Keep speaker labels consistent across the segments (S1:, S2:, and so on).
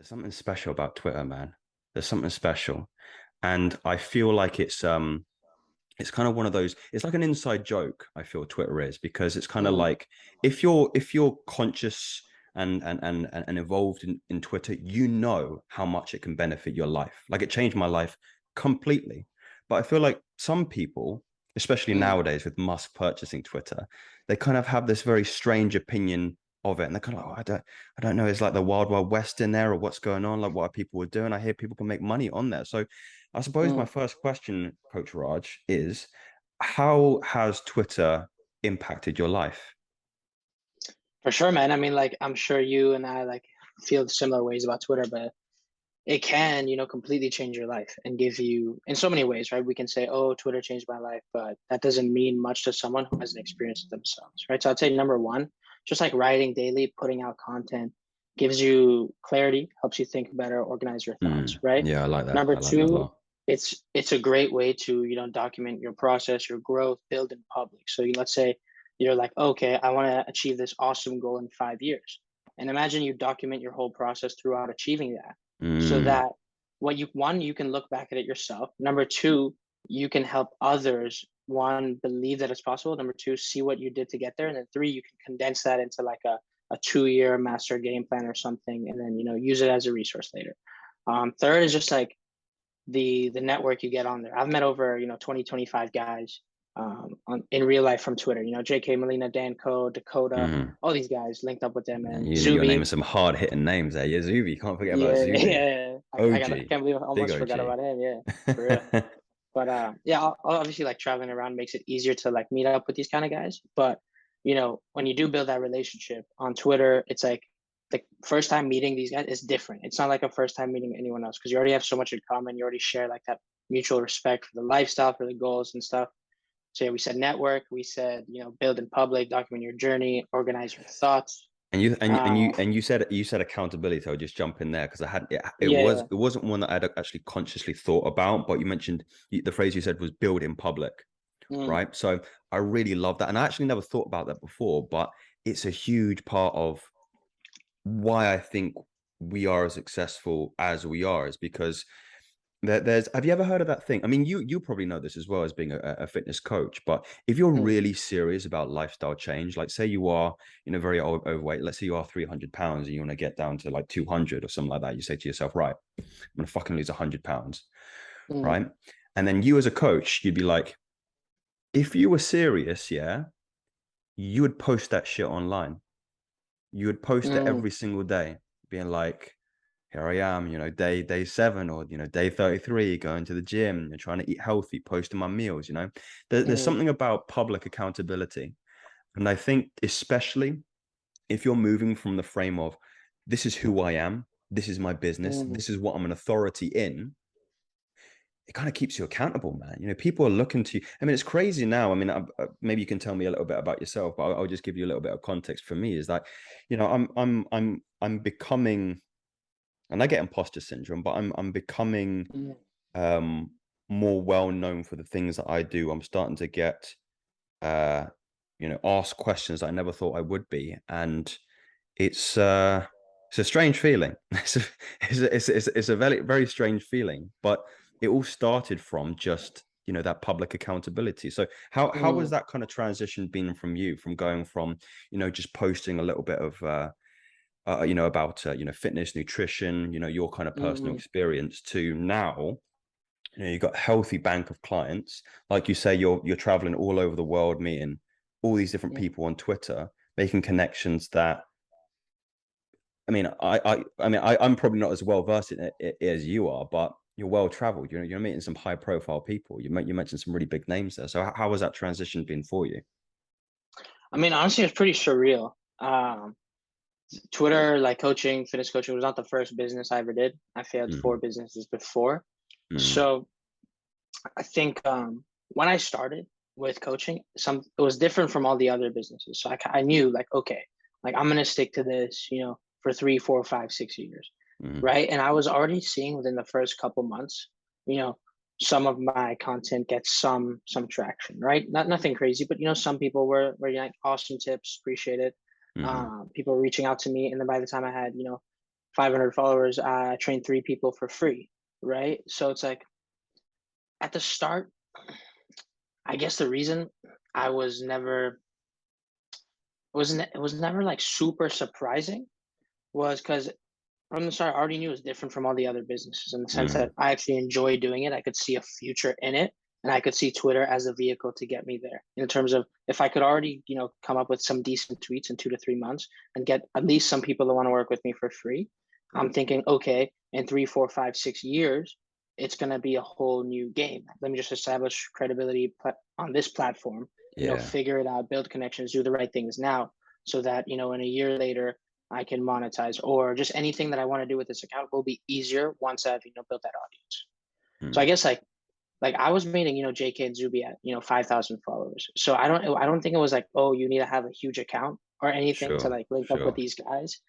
S1: There's something special about Twitter, man. There's something special. And I feel like it's kind of one of those, it's like an inside joke, I feel Twitter is, because it's kind of
S2: Mm,
S1: like if you're conscious and involved in Twitter, you know how much it can benefit your life. Like it changed my life completely. But I feel like some people, especially
S2: mm,
S1: nowadays with Musk purchasing Twitter, they kind of have this very strange opinion of it. And they're kind of like, oh, I don't know. It's like the wild, wild west in there or what's going on? Like what are people doing? I hear people can make money on there. So I suppose my
S2: mm.
S1: first question, Coach Raj, is how has Twitter impacted your life?
S2: For sure, man. I mean, like, I'm sure you and I feel similar ways about Twitter, but it can, completely change your life and give you in so many ways, right? We can say, oh, Twitter changed my life, but that doesn't mean much to someone who hasn't experienced it themselves, right? So I'd say number one, just like writing daily, putting out content gives you clarity, helps you think better, organize your thoughts, right?
S1: Yeah, I like that.
S2: Number
S1: I like that a
S2: two,
S1: lot.
S2: it's a great way to, document your process, your growth, build in public. So let's say you're like, okay, I want to achieve this awesome goal in 5 years. And imagine you document your whole process throughout achieving that so
S1: Mm,
S2: that you can look back at it yourself. Number two, you can help others, one, believe that it's possible. Number two, see what you did to get there. And then three, you can condense that into like a 2 year master game plan or something, and then, use it as a resource later. Third is just like the network you get on there. I've met over, 20, 25 guys in real life from Twitter, JK Molina, Dan Co, Dakota,
S1: mm.
S2: all these guys linked up with them,
S1: And
S2: and
S1: you're
S2: Zuby.
S1: naming some hard hitting names there. Yeah, Zuby. Can't forget about
S2: Yeah,
S1: Zuby.
S2: yeah. I
S1: OG.
S2: can't believe I
S1: Big
S2: almost forgot
S1: OG.
S2: about him. Yeah, for real. But yeah, obviously like traveling around makes it easier to like meet up with these kind of guys. But when you do build that relationship on Twitter, it's like the first time meeting these guys is different. It's not like a first time meeting anyone else because you already have so much in common. You already share like that mutual respect for the lifestyle, for the goals and stuff. So yeah, we said network. We said build in public, document your journey, organize your thoughts.
S1: And you and and
S2: Uh,
S1: you and you said accountability. I'll just jump in there because I had
S2: yeah.
S1: it wasn't one that I'd actually consciously thought about, but you mentioned the phrase you said was build in public,
S2: Mm,
S1: right? So I really love that, and I actually never thought about that before, but it's a huge part of why I think we are as successful as we are, is because there's have you ever heard of that thing? I mean, you probably know this as well as being a fitness coach, but if you're
S2: mm,
S1: really serious about lifestyle change, like say you are, very overweight, let's say you are 300 pounds and you want to get down to like 200 or something like that, you say to yourself, right, I'm gonna fucking lose 100 pounds,
S2: mm,
S1: right? And then you as a coach, you'd be like, if you were serious, yeah, you would post that shit online. You would post it
S2: mm,
S1: every single day, being like, here I am, day 7 or day 33, going to the gym and trying to eat healthy, posting my meals. There's
S2: mm,
S1: something about public accountability. And I think especially if you're moving from the frame of this is who I am, this is my business,
S2: mm.
S1: this is what I'm an authority in, it kind of keeps you accountable, man. People are looking to you. I mean, it's crazy now. I mean, maybe you can tell me a little bit about yourself, but I'll just give you a little bit of context. For me is like, I'm becoming, and I get imposter syndrome, but I'm becoming
S2: Mm,
S1: um more well known for the things that I do. I'm starting to get uh asked questions that I never thought I would be, and it's uh it's a strange feeling. It's a very very strange feeling, but it all started from just that public accountability. So how was
S2: mm,
S1: that kind of transition been from you, from going from just posting a little bit of about fitness, nutrition, your kind of personal
S2: mm,
S1: experience, to now you've got a healthy bank of clients, like you say, you're traveling all over the world, meeting all these different
S2: mm.
S1: people on Twitter, making connections that, I mean, I'm probably not as well versed in it as you are, but you're well traveled. You're meeting some high profile people. You mentioned some really big names there. So how has that transition been for you?
S2: I mean, honestly, it's pretty surreal. Twitter, like coaching, fitness coaching, was not the first business I ever did. I failed four
S1: Hmm.
S2: businesses before.
S1: Hmm.
S2: So I think when I started with coaching, it was different from all the other businesses. So I knew like, okay, like I'm gonna stick to this, for 3, 4, 5, 6 years,
S1: Hmm.
S2: right? And I was already seeing within the first couple months, you know, some of my content gets some traction, right? Not nothing crazy, but some people were like awesome tips, appreciate it.
S1: Hmm.
S2: People reaching out to me, and then by the time I had 500 followers, I train 3 people for free, right? So it's like at the start, I guess the reason I was never wasn't it was never like super surprising was because from the start, I already knew it was different from all the other businesses in the sense that
S1: Mm,
S2: I actually enjoy doing it. I could see a future in it, and I could see Twitter as a vehicle to get me there. In terms of if I could already, come up with some decent tweets in 2 to 3 months and get at least some people that want to work with me for free, I'm thinking, okay, in 3, 4, 5, 6 years, it's gonna be a whole new game. Let me just establish credibility on this platform.
S1: yeah,
S2: Figure it out, build connections, do the right things now, so that in a year later I can monetize, or just anything that I want to do with this account will be easier once I've built that audience. So I
S1: mm,
S2: guess like I was meeting JK and Zuby at 5,000 followers. So I don't think it was like, oh, you need to have a huge account or anything to
S1: sure,
S2: like link up with
S1: sure,
S2: these guys.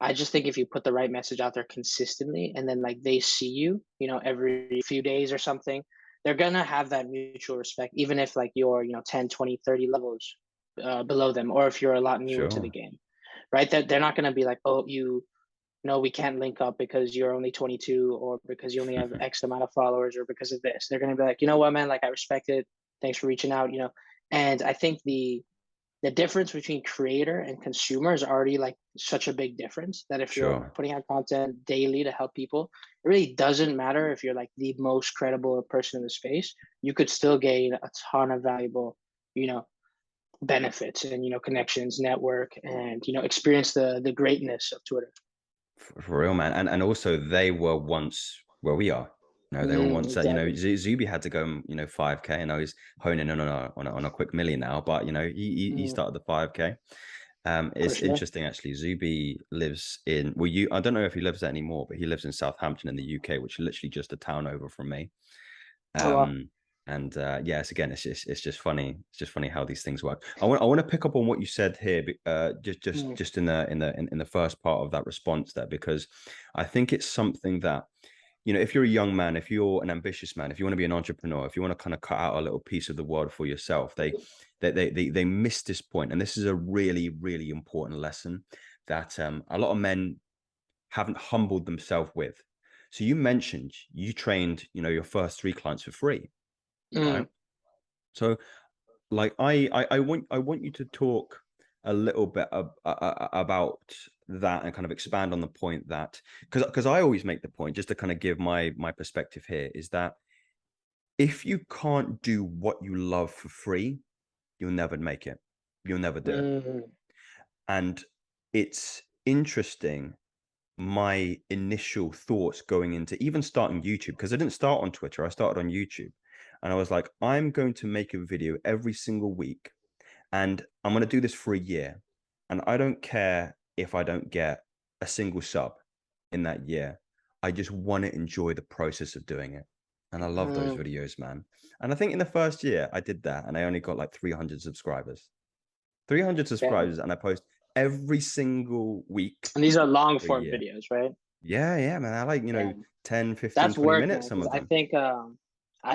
S2: I just think if you put the right message out there consistently, and then like they see you, every few days or something, they're gonna have that mutual respect, even if like you're 10, 20, 30 levels below them, or if you're a lot newer to the
S1: sure,
S2: game, right? That they're not going to be like, oh, no, we can't link up because you're only 22, or because you only have X amount of followers, or because of this. They're going to be like, you know what, man, like I respect it. Thanks for reaching out. And I think the difference between creator and consumer is already like such a big difference that if you're
S1: sure.
S2: putting out content daily to help people, it really doesn't matter if you're like the most credible person in the space. You could still gain a ton of valuable, you know, benefits and connections, network, and experience the greatness of Twitter.
S1: For real, man. And also they were once where we are. They were once that,
S2: Exactly.
S1: Zuby had to go, 5K, and now he's honing in on a quick million now. But he
S2: Mm,
S1: started the 5K.
S2: for
S1: It's
S2: sure.
S1: interesting actually. Zuby lives in, well, I don't know if he lives there anymore, but he lives in Southampton in the UK, which is literally just a town over from me.
S2: Oh well.
S1: Um, and yes, again, it's just funny. It's just funny how these things work. I want to pick up on what you said here, just just
S2: Mm,
S1: just in the first part of that response there, because I think it's something that, if you're a young man, if you're an ambitious man, if you want to be an entrepreneur, if you want to kind of cut out a little piece of the world for yourself, they miss this point, and this is a really really important lesson that a lot of men haven't humbled themselves with. So you mentioned you trained, your first three clients for free, right?
S2: mm,
S1: So like I want you to talk a little bit about that, and kind of expand on the point that, because I always make the point, just to kind of give my perspective here, is that if you can't do what you love for free, you'll never make it. You'll never do it.
S2: mm,
S1: And it's interesting, my initial thoughts going into even starting YouTube, because I didn't start on Twitter, I started on YouTube. And I was like, I'm going to make a video every single week, and I'm going to do this for a year. And I don't care if I don't get a single sub in that year. I just want to enjoy the process of doing it. And I love those
S2: mm.
S1: videos, man. And I think in the first year I did that, and I only got like 300 subscribers. 300
S2: Damn.
S1: subscribers, and I post every single week
S2: And these are long
S1: for a
S2: form
S1: year.
S2: videos, right?
S1: Yeah, yeah, man. I like,
S2: Damn.
S1: 10, 15,
S2: That's
S1: 20
S2: work,
S1: minutes,
S2: man.
S1: some
S2: Because
S1: of
S2: I
S1: them.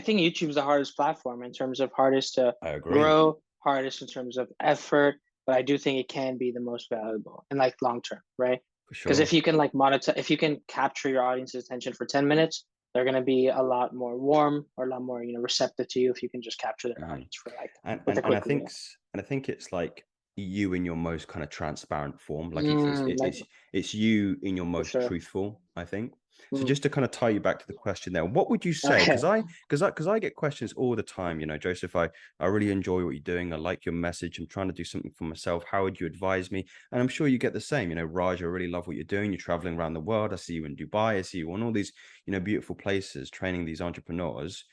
S2: think YouTube's the hardest platform in terms of hardest to
S1: I agree.
S2: grow, hardest in terms of effort. But I do think it can be the most valuable and like long term, right?
S1: For
S2: Because
S1: sure.
S2: if you can like monetize, if you can capture your audience's attention for 10 minutes, they're gonna be a lot more warm or a lot more receptive to you if you can just capture their
S1: Mhm.
S2: audience for like
S1: and
S2: with
S1: and
S2: a
S1: and I
S2: quick
S1: think
S2: reel.
S1: and I think it's like you in your most kind of transparent form. Like
S2: Like
S1: it's you in your
S2: for
S1: most
S2: sure.
S1: truthful, I think. So
S2: Mm.
S1: just to kind of tie you back to the question there, what would you say?
S2: Okay.
S1: Because I get questions all the time. Joseph, I really enjoy what you're doing. I like your message. I'm trying to do something for myself. How would you advise me? And I'm sure you get the same. Raj, I really love what you're doing. You're traveling around the world. I see you in Dubai. I see you on all these beautiful places training these entrepreneurs.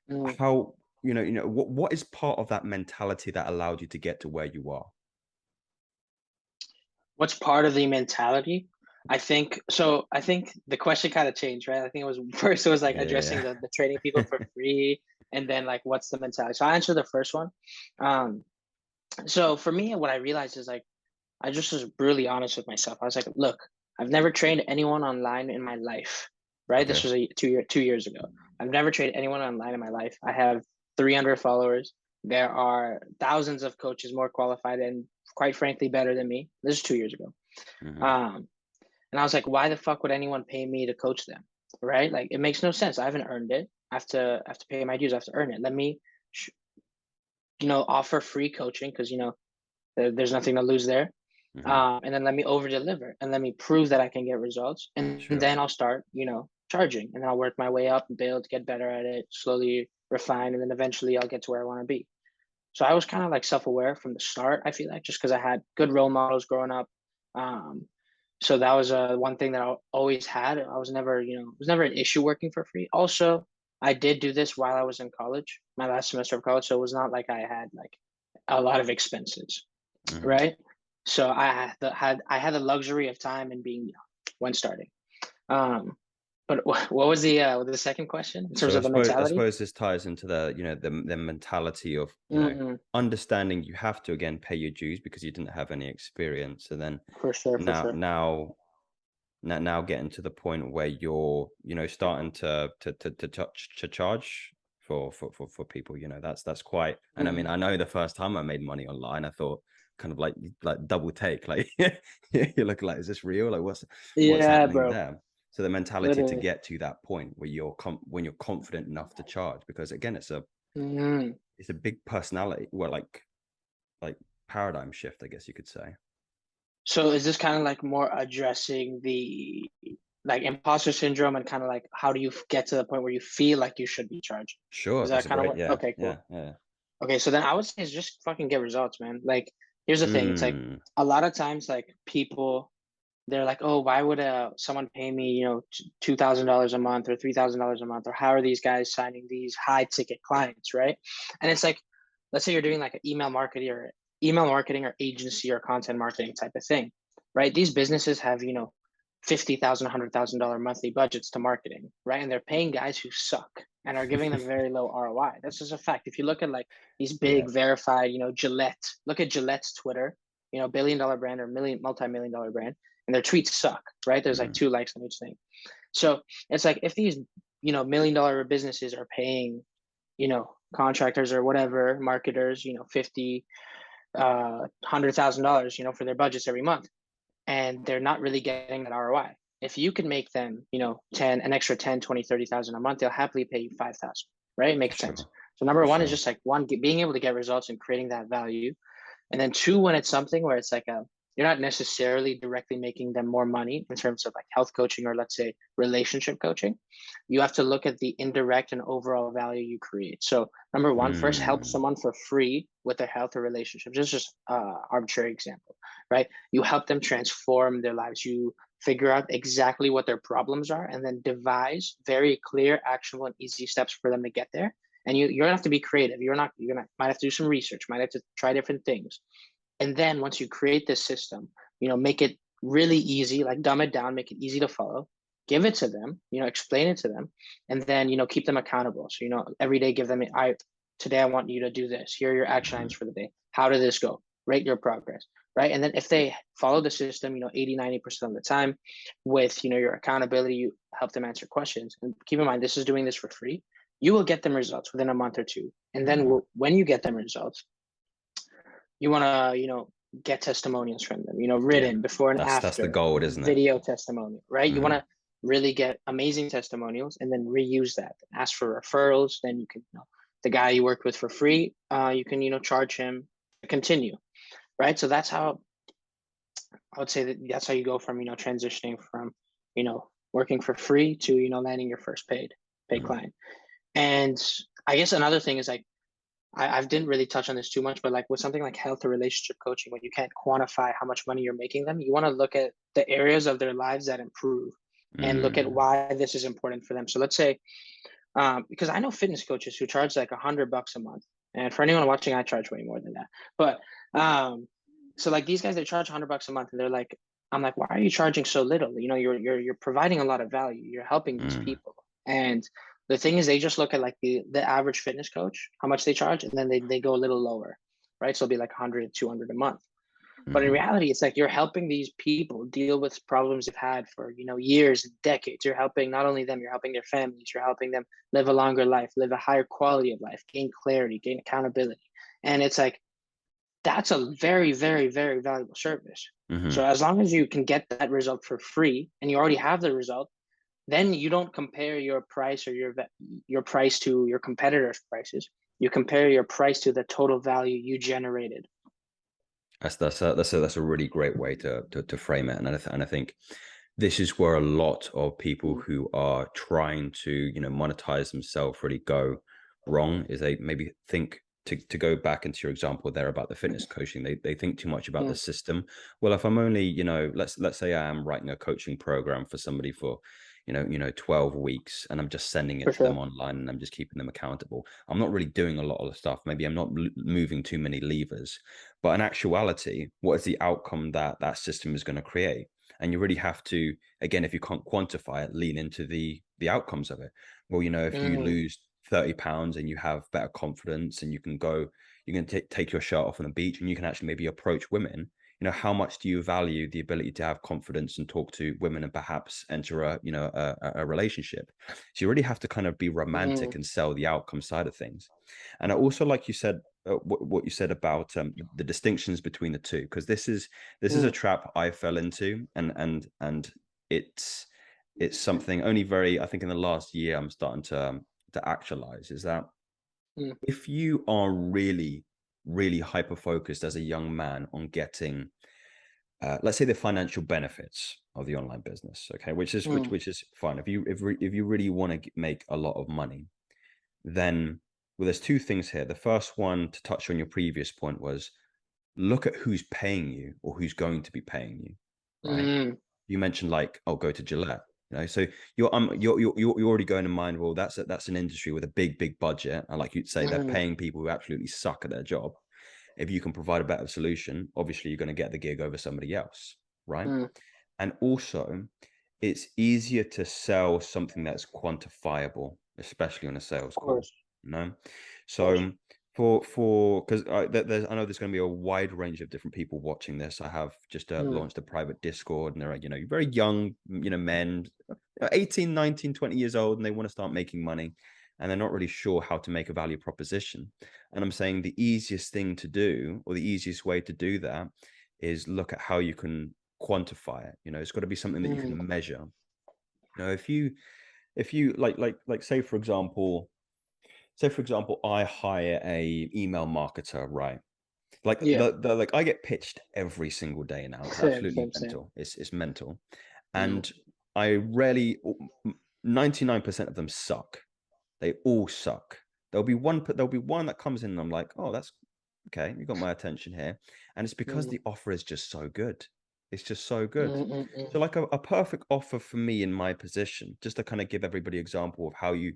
S2: Mm.
S1: How what is part of that mentality that allowed you to get to where you are?
S2: What's part of the mentality? I think so. I think the question kind of changed, right? I think it was first it was like addressing
S1: Yeah,
S2: the training people for free, and then like what's the mentality. So I answered the first one. Um, so for me, what I realized is like I just was brutally honest with myself. I was like, look, I've never trained anyone online in my life, right? This
S1: okay.
S2: was 2 years ago. I've never trained anyone online in my life. I have 300 followers. There are thousands of coaches more qualified and quite frankly better than me. This is 2 years ago.
S1: Hmm.
S2: Um, And I was like, why the fuck would anyone pay me to coach them? Right? Like it makes no sense. I haven't earned it. I have to pay my dues. I have to earn it. Let me, offer free coaching because there's nothing to lose there.
S1: Hmm.
S2: And then let me over deliver and let me prove that I can get results. And
S1: Sure.
S2: then I'll start, charging, and then I'll work my way up and build, get better at it, slowly refine, and then eventually I'll get to where I want to be. So I was kind of like self-aware from the start, I feel like, just because I had good role models growing up. Um, so that was one thing that I always had. I was never, it was never an issue working for free. Also, I did do this while I was in college, my last semester of college. So it was not like I had like a lot of expenses,
S1: Hmm.
S2: right? So I had the luxury of time and being young when starting. Um, but what was the second question in terms
S1: So
S2: of the
S1: I
S2: mentality?
S1: suppose this ties into the mentality of,
S2: Hmm.
S1: understanding you have to again pay your dues because you didn't have any experience. And then
S2: For sure, for
S1: now
S2: sure.
S1: now now getting to the point where you're, starting to charge for people, that's quite. And I mean,
S2: Hmm.
S1: I know the first time I made money online, I thought kind of like double take, like you're looking like, is this real? Like what's
S2: Yeah,
S1: happening
S2: bro.
S1: there? So the mentality to
S2: Literally.
S1: get to that point where when you're confident enough to charge, because again,
S2: Hmm.
S1: it's a big personality, well, like paradigm shift, I guess you could say.
S2: So is this kind of like more addressing the like imposter syndrome and kind of like how do you get to the point where you feel like you should be charged?
S1: Sure,
S2: Is
S1: that's
S2: that
S1: a
S2: kind of
S1: great,
S2: what?
S1: yeah,
S2: Okay,
S1: yeah,
S2: cool.
S1: yeah.
S2: Okay, so then I would say is just fucking get results, man. Like, here's the thing. It's like
S1: Mm,
S2: a lot of times, like people, they're like, oh, why would someone pay me, $2,000 a month or $3,000 a month, or how are these guys signing these high ticket clients, right? And it's like, let's say you're doing like an email marketing or agency or content marketing type of thing, right? These businesses have, $50,000, $100,000 monthly budgets to marketing, right? And they're paying guys who suck and are giving them very low ROI. That's just a fact. If you look at like these
S1: yeah.
S2: big verified, Gillette, look at Gillette's Twitter, billion-dollar brand or multi-million-dollar brand, and their tweets suck, right? There's like
S1: Mm,
S2: 2 likes on each thing. So it's like if these, million-dollar businesses are paying, contractors or whatever, marketers, 50, $100,000, for their budgets every month, and they're not really getting that ROI. If you can make them, an extra 10, 20, 30,000 a month, they'll happily pay you 5,000, right? It
S1: for
S2: makes sense.
S1: sure,
S2: So number
S1: for
S2: one is
S1: sure.
S2: just like being able to get results and creating that value. And then two, when it's something where it's like you're not necessarily directly making them more money in terms of like health coaching or let's say relationship coaching, you have to look at the indirect and overall value you create. So number one, first help
S1: Mm,
S2: someone for free with their health or relationship. This is just arbitrary example, right? You help them transform their lives. You figure out exactly what their problems are and then devise very clear, actionable, and easy steps for them to get there. And you're gonna have to be creative. You're gonna might have to do some research, might have to try different things. And then once you create this system, make it really easy, like dumb it down, make it easy to follow, give it to them, explain it to them, and then keep them accountable. So every day give them today I want you to do this. Here are your action items
S1: mhm,
S2: for the day. How did this go? Rate your progress. Right. And then if they follow the system, 80, 90% of the time with your accountability, you help them answer questions. And keep in mind, this is doing this for free. You will get them results within a month or two. And then
S1: mm.
S2: when you get them results, you want to get testimonials from them,
S1: Yeah,
S2: written before and
S1: that's the
S2: after,
S1: goal, isn't it?
S2: video testimonial, right? You want
S1: Hmm.
S2: to really get amazing testimonials and then reuse that, ask for referrals. Then you can, the guy you worked with for free, you can charge him to continue, right? So that's how I would say that's how you go from transitioning from working for free to landing your first paid
S1: Hmm.
S2: client. And I guess another thing is like I didn't really touch on this too much, but like with something like health or relationship coaching, when you can't quantify how much money you're making them, you want to look at the areas of their lives that improve and look at
S1: Mm,
S2: why this is important for them. So let's say, because I know fitness coaches who charge like $100 a month, and for anyone watching, I charge way more than that. But so like these guys, they charge $100 a month, and they're like, I'm like, why are you charging so little? You're providing a lot of value. You're helping these
S1: mm,
S2: people, and the thing is, they just look at like the average fitness coach, how much they charge, and then they go a little lower, right? So it'll be like 100, 200 a month. But in
S1: mhm,
S2: reality, it's like you're helping theyese people deal with problems they've had for years and decades. You're helping not only them, you're helping their families. You're helping them live a longer life, live a higher quality of life, gain clarity, gain accountability. And it's like that's a very, very, very valuable service. So
S1: Hmm.
S2: as long as you can get that result for free and you already have the result, then you don't compare your price or your price to your competitors' prices. You compare your price to the total value you generated.
S1: That's a really great way to frame it, and I think this is where a lot of people
S2: Mm,
S1: who are trying to monetize themselves really go wrong. Is they maybe think, to go back into your example there about the fitness coaching, they think too much about the
S2: mm,
S1: system. Well, if I'm only, let's say I am writing a coaching program for somebody for 12 weeks, and I'm just sending
S2: for
S1: it to them
S2: sure.
S1: online, and I'm just keeping them accountable. I'm not really doing a lot of the stuff. Maybe I'm not moving too many levers, but in actuality, what is the outcome that that system is going to create? And you really have to, again, if you can't quantify it, lean into the outcomes of it. Well, if you
S2: Mm,
S1: lose 30 pounds and you have better confidence, and you can take your shirt off on the beach, and you can actually maybe approach women. How much do you value the ability to have confidence and talk to women, and perhaps enter a relationship? So you really have to kind of be romantic
S2: mm,
S1: and sell the outcome side of things. And I also, like you said, what you said about the distinctions between the two, because this is a
S2: mm,
S1: trap I fell into, and it's it's something only very, I think, in the last year I'm starting to actualize, is that
S2: mm,
S1: if you are really, really hyper focused as a young man on getting, let's say, the financial benefits of the online business, okay, which is which
S2: mm,
S1: which is fine. If you really want to make a lot of money, then, well, there's two things here. The first one, to touch on your previous point, was look at who's paying you or who's going to be paying you, right?
S2: mm,
S1: You mentioned, like, oh, go to Gillette, so you're already going in mind, well, that's an industry with a big budget, and like you'd say, they're
S2: mm,
S1: paying people who absolutely suck at their job. If you can provide a better solution, obviously you're going to get the gig over somebody else, right?
S2: mm,
S1: And also, it's easier to sell something that's quantifiable, especially on a sales
S2: of
S1: call,
S2: course,
S1: you know?
S2: of course.
S1: So because I know there's going to be a wide range of different people watching this. I have just
S2: Mm,
S1: launched a private Discord, and they're, very young, men, 18, 19, 20 years old, and they want to start making money, and they're not really sure how to make a value proposition. And I'm saying the easiest thing to do, or the easiest way to do that, is look at how you can quantify it. It's got to be something that you
S2: mm,
S1: can measure. If you like say for example, I hire a email marketer, right? Like
S2: yeah,
S1: like I get pitched every single day now. It's
S2: same,
S1: absolutely
S2: same, same.
S1: mental. It's mental.
S2: Mm,
S1: And I rarely 99% of them suck. They all suck. There'll be one that comes in, and I'm like, oh, that's okay, you got my attention here. And it's because
S2: mm,
S1: the offer is just so good. It's just so good.
S2: mm, mm,
S1: So,
S2: mm,
S1: like, a perfect offer for me in my position, just to kind of give everybody example of how you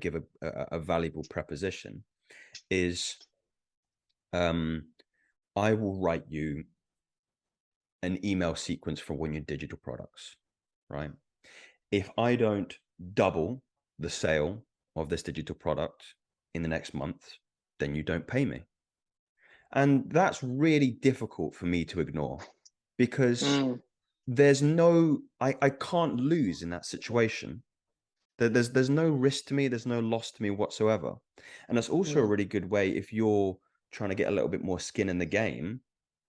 S1: give a valuable preposition, is um I will write you an email sequence for one of your digital products, right? If I don't double the sale of this digital product in the next month, then you don't pay me. And that's really difficult for me to ignore, because
S2: mm,
S1: I can't lose in that situation. There's no risk to me, there's no loss to me whatsoever. And that's also a
S2: mm,
S1: really good way, if you're trying to get a little bit more skin in the game,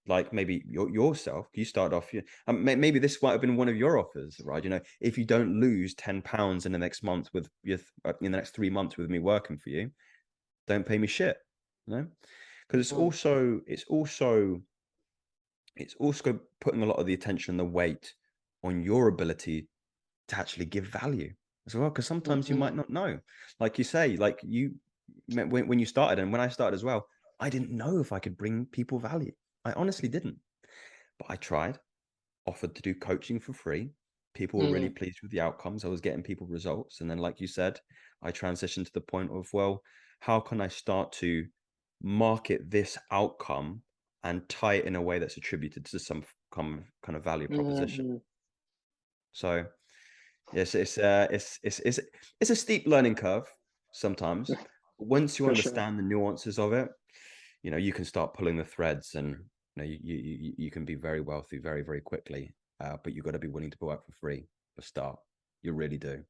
S1: like maybe yourself, you start off, maybe this might have been one of your offers, right? If you don't lose 10 pounds in the next month with in the next 3 months with me working for you, don't pay me shit, you know because
S2: mm,
S1: it's also putting a lot of the attention and the weight on your ability to actually give value as well, because
S2: mm,
S1: sometimes you might
S2: mm,
S1: not know. Like you say, like when you started, and when I started as well, I didn't know if I could bring people value. I honestly didn't, but I tried, offered to do coaching for free. People were really
S2: mm,
S1: pleased with the outcomes. I was getting people results. And then, like you said, I transitioned to the point of, well, how can I start to market this outcome and tie it in a way that's attributed to some kind of value proposition?
S2: mm,
S1: So yes, it's a steep learning curve sometimes. But once you
S2: for sure.
S1: understand the nuances of it, you can start pulling the threads, and you can be very wealthy very, very quickly. But you've got to be willing to work for free for start. You really do.